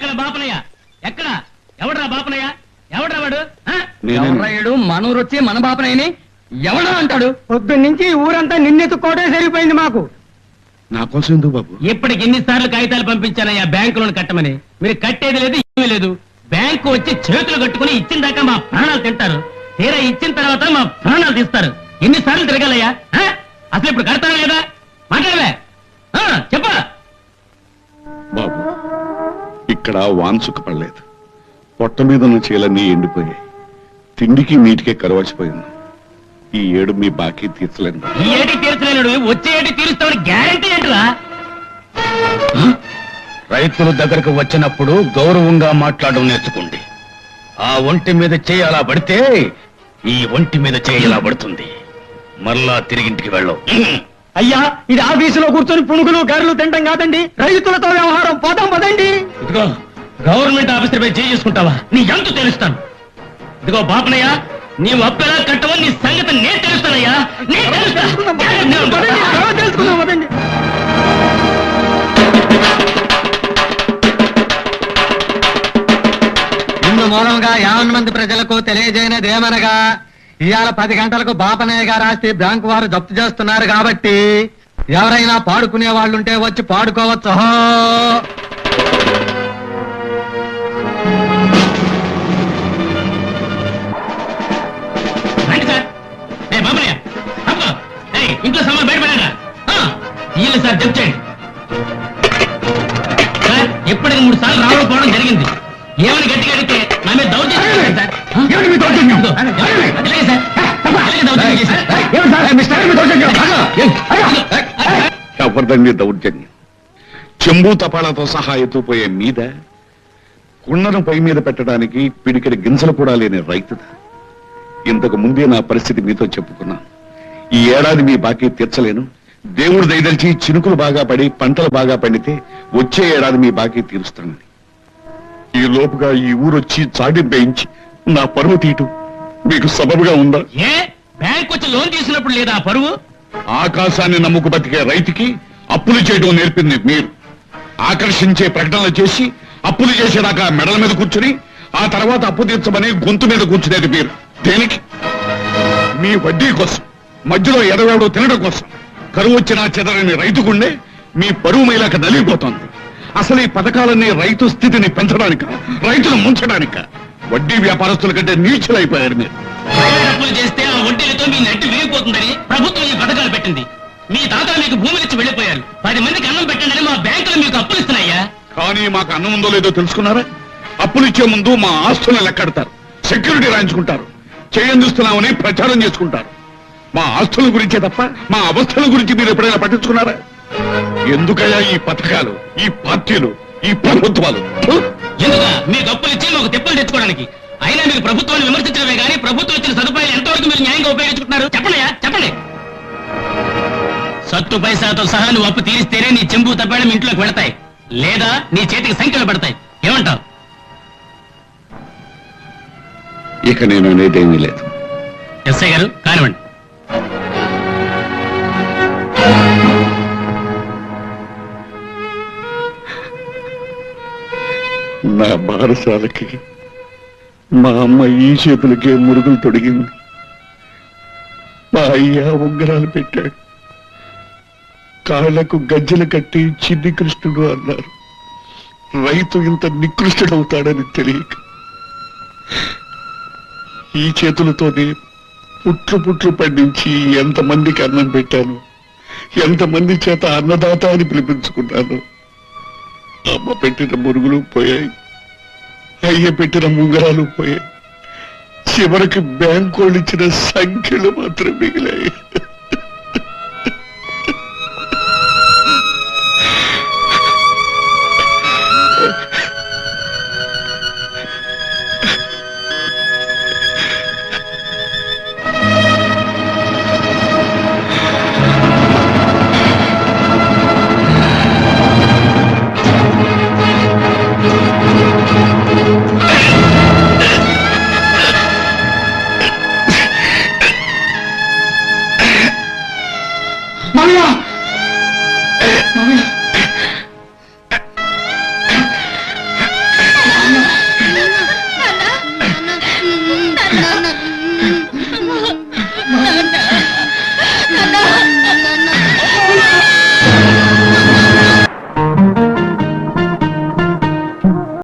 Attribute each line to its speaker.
Speaker 1: ఎక్కడ బాపనయ్య? ఎక్కడ? ఎవడ్రా బాపనయ్య? ఎవడ్రా వాడు?
Speaker 2: ఎవరాయుడు మనూరు వచ్చి మన బాపనయ్యని ఎవడా అంటాడు?
Speaker 3: పొద్దున్నుంచి ఊరంతా నిన్నెత్తుకోవడం సరిపోయింది మాకు.
Speaker 4: నా కోసం ఎందుకు బాబు?
Speaker 1: ఇప్పటికి ఎన్నిసార్లు కాగితాలు పంపించానయ్యా బ్యాంకు లోన్ కట్టమని. మీరు కట్టేది లేదు, ఏమీ లేదు. బ్యాంకు వచ్చి చేతులు కట్టుకుని ఇచ్చిన దాకా మా ప్రాణాలు తింటారు, తీరా ఇచ్చిన తర్వాత మా ప్రాణాలు తీస్తారు. ఎన్నిసార్లు తిరగాలయ్యా? అసలు ఇప్పుడు కడతారా లేదా? మాట్లాడలే చెప్ప
Speaker 4: బాబు, ఇక్కడ వాన్సుక పడలేదు. పొట్ట మీద ఉన్న చీలన్నీ ఎండిపోయాయి. తిండికి నీటికే కరువచ్చిపోయింది. ఈ ఏడు మీ బాకీ తీర్చలేను.
Speaker 1: ఈ ఏటి తీర్చలేనుడు వచ్చే ఏటి తీరుస్తామని గ్యారంటీ ఏంటిరా?
Speaker 2: రైతుల దగ్గరకు వచ్చినప్పుడు గౌరవంగా మాట్లాడడం నేర్చుకోండి. ఆ ఒంటి మీద చేయి అలా పడితే ఈ ఒంటి మీద చేయి ఇలా పడుతుంది. మరలా తిరిగింటికి వెళ్ళవు.
Speaker 3: అయ్యా, ఇది ఆఫీసులో కూర్చొని పునుగులు గారెలు తింటాం కాదండి, రైతులతో వ్యవహారం. పోతాం పదండి.
Speaker 1: ఇదిగో గవర్నమెంట్ ఆఫీసర్ పై చేయి చేసుకుంటావా? నీ ఎంత తెలుస్తాను. ఇదిగో బాపనయ్య, నీవు అప్పెలా కట్టవని నీ సంగతి నేను తెలుస్తానయ్యా.
Speaker 3: తెలుసుకుందాం పదండి. ఇందు మూలంగా 50 మంది ప్రజలకు తెలియజేయనదేమనగా, ఇవాళ 10 గంటలకు బాపనయ్య గారు ఆస్తి బ్యాంకు వారు జప్తు చేస్తున్నారు కాబట్టి ఎవరైనా పాడుకునే వాళ్ళుంటే వచ్చి పాడుకోవచ్చు.
Speaker 1: ఇంట్లో సామాన్ బయటపడా ఇల్లు సార్ జప్ చేయండి సార్. ఎప్పటికి 3 సార్లు రావడం పోవడం జరిగింది. ఏమని గట్టిగా అడిగితే నా మీద దౌర్జన్యం సార్.
Speaker 4: ఎవరిదండి దౌర్జన్యం? చెంబు తపాలతో సహా ఎత్తుపోయే మీద కుండను పై మీద పెట్టడానికి పిడికిడి గింజలు కూడా లేని రైతుదా? ఇంతకు ముందే నా పరిస్థితి మీతో చెప్పుకున్నాను. ఈ ఏడాది మీ బాకీ తీర్చలేను. దేవుడు దయదలిచి చినుకులు బాగా పడి పంటలు బాగా పండితే వచ్చే ఏడాది మీ బాకీ తీరుస్తానని. ఈ లోపుగా ఈ ఊరొచ్చి చాటింపేయించి నా పరువు తీయటం మీకు సబబుగా ఉందా?
Speaker 1: ఏ బ్యాంక్ వచ్చి లోన్ తీసుకున్నప్పుడు లేదా పరువు?
Speaker 4: ఆకాశాన్ని నమ్ముకు బతికే రైతుకి అప్పులు చేయడం నేర్పింది మీరు. ఆకర్షించే ప్రకటనలు చేసి అప్పులు చేసేదాకా మెడల మీద కూర్చుని ఆ తర్వాత అప్పు తీర్చమని గొంతు మీద కూర్చునేది మీరు. దేనికి? మీ వడ్డీ కోసం, మధ్యలో ఎదవేవడో తినడం కోసం. కరువు వచ్చినా చెదరని రైతుకుండే మీ పరువు మైలాక నలిగిపోతోంది. అసలు ఈ పథకాలన్నీ రైతు స్థితిని పెంచడానిక, రైతును ముంచడానిక? వడ్డీ వ్యాపారస్తుల కంటే నీచులైపోయారు మీరు.
Speaker 1: అప్పులు చేస్తే ఆ వడ్డీలతో మీ నడ్డి విరిగిపోతుందని ప్రభుత్వం ఈ పథకాలు పెట్టింది. మీ తాతలు మీకు భూములిచ్చి వెళ్లిపోయారు. 10 మందికి అన్నం పెట్టండి మా బ్యాంకులు మీకు అప్పులు ఇస్తున్నాయ్యా.
Speaker 4: కానీ మాకు అన్నం ఉందో లేదో తెలుసుకున్నారా? అప్పులు ఇచ్చే ముందు మా ఆస్తులను లెక్కడతారు, సెక్యూరిటీ రాయించుకుంటారు, చేయందిస్తున్నామని ప్రచారం చేసుకుంటారు. మా ఆస్తుల గురించే తప్ప మా అవస్థల గురించి మీరు ఎప్పుడైనా పట్టించుకున్నారా? ఎందుకయ్యా ఈ పథకాలు, ఈ పార్టీలు, ఈ ప్రభుత్వాలు?
Speaker 1: ఎందుకు మీకు అప్పులు ఇచ్చి మాకు తెప్పులు తెచ్చుకోవడానికి? అయినా మీకు ప్రభుత్వాన్ని విమర్శించడమే కానీ ప్రభుత్వం ఇచ్చిన సదుపాయాలు ఎంతవరకు మీరు న్యాయంగా ఉపయోగించుకుంటున్నారు చెప్పండియా, చెప్పండి. సత్తు పైసాతో సహా నువ్వు అప్పు తీరిస్తేనే నీ చెంబు తప్పడం ఇంట్లోకి వెళతాయి, లేదా నీ చేతికి సంఖ్యలు పడతాయి. ఏమంటావు?
Speaker 4: ఇక నేను అనేదేమీ లేదు.
Speaker 1: ఎస్ఐ గారు కానివ్వండి.
Speaker 4: నా బారసాలకి మా అమ్మ ఈ చేతులకే మురుగులు తొడిగింది. మా అయ్య ఉంగరాలు పెట్టాడు, కాళ్లకు గజ్జలు కట్టి చిన్ని కృష్ణుడు అన్నారు. రైతు ఇంత నికృష్టుడవుతాడని తెలియక ఈ చేతులతోనే పుట్లు పండించి ఎంతమందికి అన్నం పెట్టాను, ఎంతమంది చేత అన్నదాత అని పిలిపించుకున్నాను. అమ్మ పెట్టిన మురుగులు పోయాయి, అయ్య పెట్టిన ఉంగరాలు పోయాయి. చివరికి బ్యాంకు వాళ్ళు ఇచ్చిన సంఖ్యలు మాత్రం మిగిలాయి.